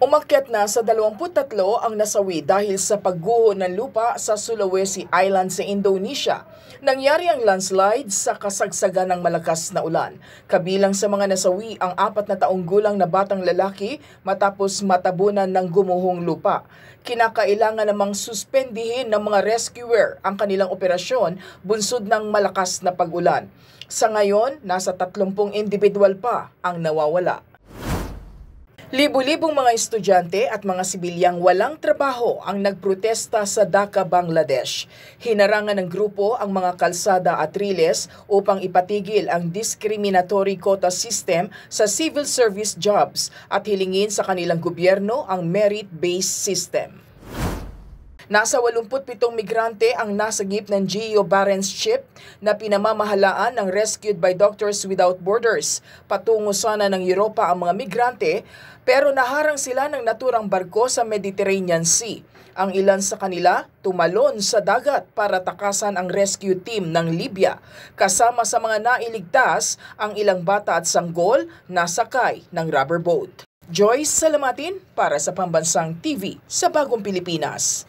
Umakyat na sa 23 ang nasawi dahil sa pagguho ng lupa sa Sulawesi Island sa Indonesia. Nangyari ang landslide sa kasagsagan ng malakas na ulan. Kabilang sa mga nasawi ang 4 na taong gulang na batang lalaki matapos matabunan ng gumuhong lupa. Kinakailangan namang suspendihin ng mga rescuer ang kanilang operasyon bunsod ng malakas na pag-ulan. Sa ngayon, nasa 30 individual pa ang nawawala. Libu-libong mga estudyante at mga sibilyang walang trabaho ang nagprotesta sa Dhaka, Bangladesh. Hinarangan ng grupo ang mga kalsada at riles upang ipatigil ang discriminatory quota system sa civil service jobs at hilingin sa kanilang gobyerno ang merit-based system. Nasa 87 migrante ang nasagip ng Geo Barents ship na pinamamahalaan ng Rescued by Doctors Without Borders. Patungo sana ng Europa ang mga migrante pero naharang sila ng naturang barko sa Mediterranean Sea. Ang ilan sa kanila tumalon sa dagat para takasan ang rescue team ng Libya. Kasama sa mga nailigtas ang ilang bata at sanggol na sakay ng rubber boat. Joyce Salamatin para sa Pambansang TV sa Bagong Pilipinas.